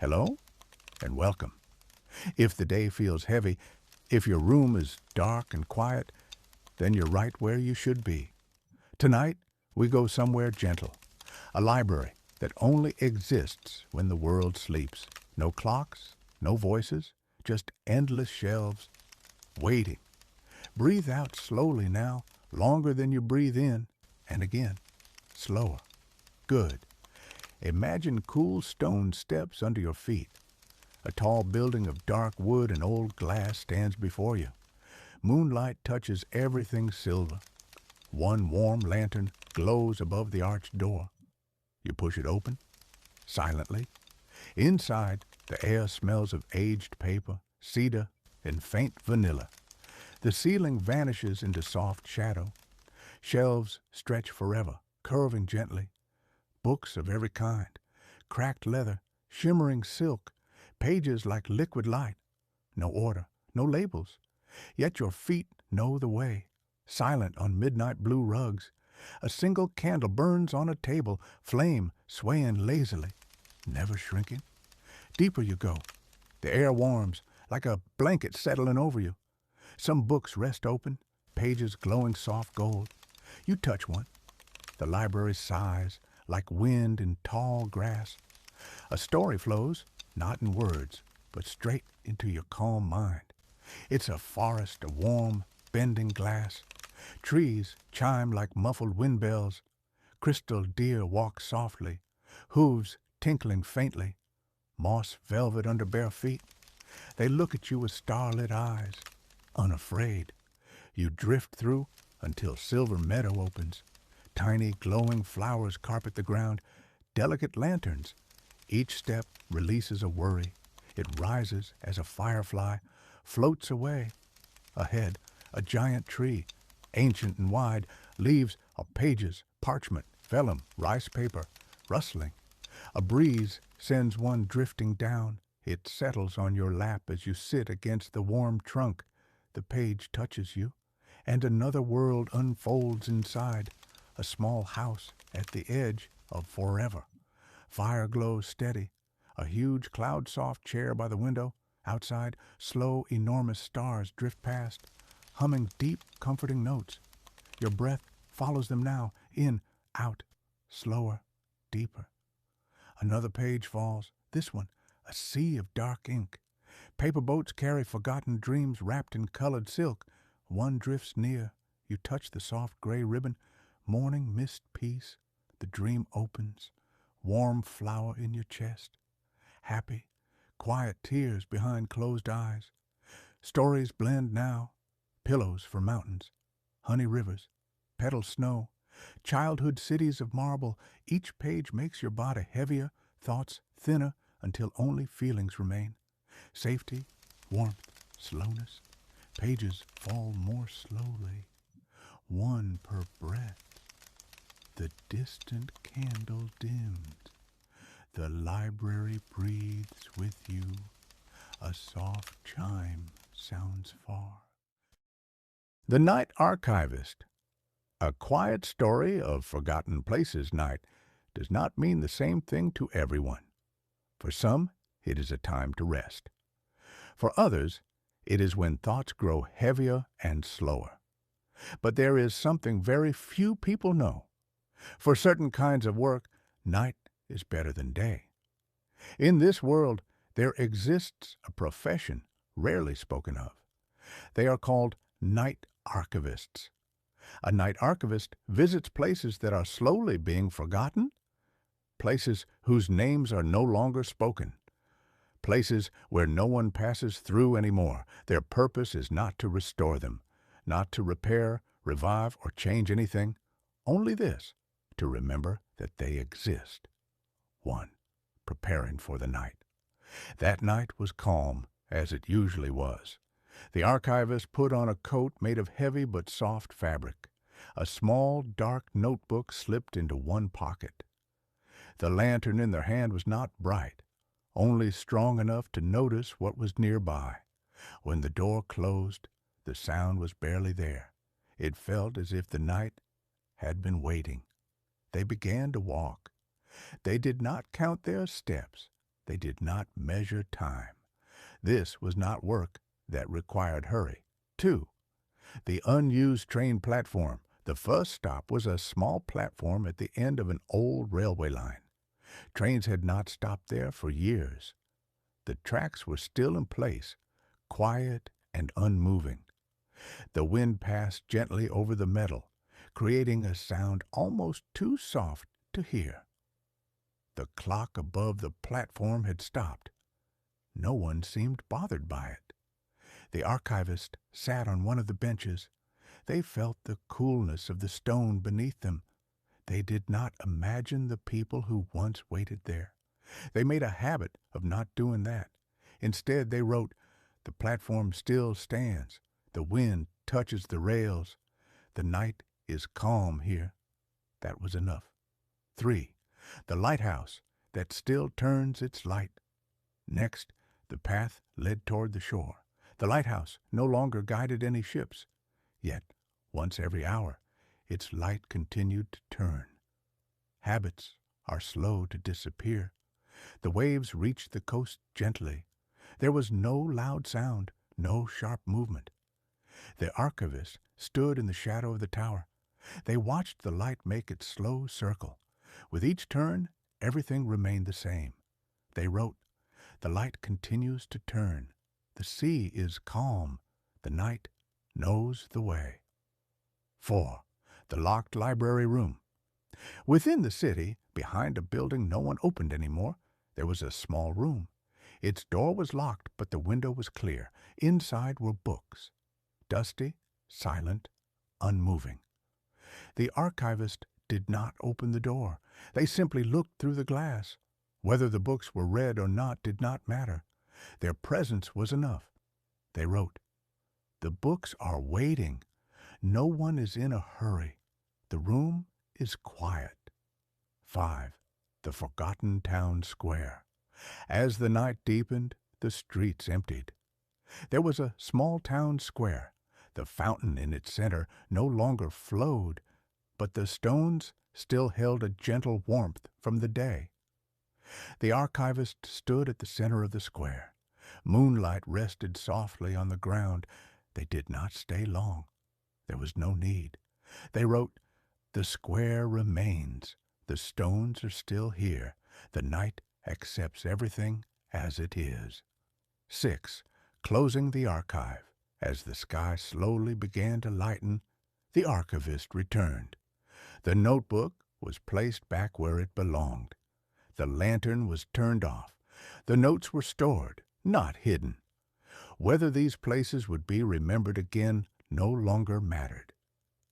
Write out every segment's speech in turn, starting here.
Hello and welcome. If the day feels heavy, if your room is dark and quiet, then you're right where you should be. Tonight, we go somewhere gentle, a library that only exists when the world sleeps. No clocks, no voices, just endless shelves, waiting. Breathe out slowly now, longer than you breathe in, and again, slower. Good. Imagine cool stone steps under your feet. A tall building of dark wood and old glass stands before you. Moonlight touches everything silver. One warm lantern glows above the arched door. You push it open, silently. Inside, the air smells of aged paper, cedar, and faint vanilla. The ceiling vanishes into soft shadow. Shelves stretch forever, curving gently. Books of every kind, cracked leather, shimmering silk, pages like liquid light. No order, no labels, yet your feet know the way. Silent on midnight blue rugs, a single candle burns on a table, flame swaying lazily, never shrinking. Deeper you go. The air warms, like a blanket settling over you. Some books rest open, pages glowing soft gold. You touch one. The library sighs, like wind in tall grass. A story flows, not in words, but straight into your calm mind. It's a forest of warm, bending glass. Trees chime like muffled wind bells. Crystal deer walk softly, hooves tinkling faintly. Moss velvet under bare feet. They look at you with starlit eyes, unafraid. You drift through until silver meadow opens. Tiny glowing flowers carpet the ground, delicate lanterns. Each step releases a worry. It rises as a firefly, floats away. Ahead, a giant tree, ancient and wide, leaves of pages, parchment, vellum, rice paper, rustling. A breeze sends one drifting down. It settles on your lap as you sit against the warm trunk. The page touches you, and another world unfolds inside. A small house at the edge of forever. Fire glows steady. A huge cloud-soft chair by the window. Outside, slow, enormous stars drift past, humming deep, comforting notes. Your breath follows them now, in, out, slower, deeper. Another page falls, this one, a sea of dark ink. Paper boats carry forgotten dreams wrapped in colored silk. One drifts near. You touch the soft gray ribbon. Morning mist peace. The dream opens. Warm flower in your chest. Happy, quiet tears behind closed eyes. Stories blend now. Pillows for mountains. Honey rivers. Petal snow. Childhood cities of marble. Each page makes your body heavier, thoughts thinner, until only feelings remain. Safety, warmth, slowness. Pages fall more slowly. One per breath. The distant candle dimmed. The library breathes with you. A soft chime sounds far. The Night Archivist. A quiet story of forgotten places night does not mean the same thing to everyone. For some, it is a time to rest. For others, it is when thoughts grow heavier and slower. But there is something very few people know. For certain kinds of work, night is better than day. In this world, there exists a profession rarely spoken of. They are called night archivists. A night archivist visits places that are slowly being forgotten, places whose names are no longer spoken, places where no one passes through anymore. Their purpose is not to restore them, not to repair, revive, or change anything. Only this, to remember that they exist. 1. Preparing for the night. That night was calm, as it usually was. The archivist put on a coat made of heavy but soft fabric. A small, dark notebook slipped into one pocket. The lantern in their hand was not bright, only strong enough to notice what was nearby. When the door closed, the sound was barely there. It felt as if the night had been waiting. They began to walk. They did not count their steps. They did not measure time. This was not work that required hurry. 2. The unused train platform. The first stop was a small platform at the end of an old railway line. Trains had not stopped there for years. The tracks were still in place, quiet and unmoving. The wind passed gently over the metal, creating a sound almost too soft to hear. The clock above the platform had stopped. No one seemed bothered by it. The archivist sat on one of the benches. They felt the coolness of the stone beneath them. They did not imagine the people who once waited there. They made a habit of not doing that. Instead, they wrote, "The platform still stands. The wind touches the rails. The night is calm here." That was enough. 3. The lighthouse that still turns its light. Next, the path led toward the shore. The lighthouse no longer guided any ships. Yet, once every hour, its light continued to turn. Habits are slow to disappear. The waves reached the coast gently. There was no loud sound, no sharp movement. The archivist stood in the shadow of the tower. They watched the light make its slow circle. With each turn, everything remained the same. They wrote, "The light continues to turn. The sea is calm. The night knows the way." 4. The locked library room. Within the city, behind a building no one opened anymore, there was a small room. Its door was locked, but the window was clear. Inside were books, dusty, silent, unmoving. The archivist did not open the door. They simply looked through the glass. Whether the books were read or not did not matter. Their presence was enough. They wrote, "The books are waiting. No one is in a hurry. The room is quiet." 5. The forgotten town square. As the night deepened, the streets emptied. There was a small town square. The fountain in its center no longer flowed, but the stones still held a gentle warmth from the day. The archivist stood at the center of the square. Moonlight rested softly on the ground. They did not stay long. There was no need. They wrote, "The square remains. The stones are still here. The night accepts everything as it is." 6. Closing the archive. As the sky slowly began to lighten, the archivist returned. The notebook was placed back where it belonged. The lantern was turned off. The notes were stored, not hidden. Whether these places would be remembered again no longer mattered.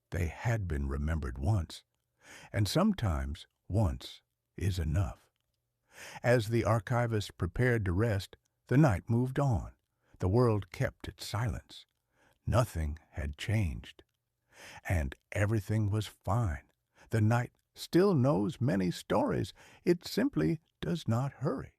They had been remembered once, and sometimes once is enough. As the archivist prepared to rest, the night moved on. The world kept its silence. Nothing had changed. And everything was fine. The night still knows many stories. It simply does not hurry.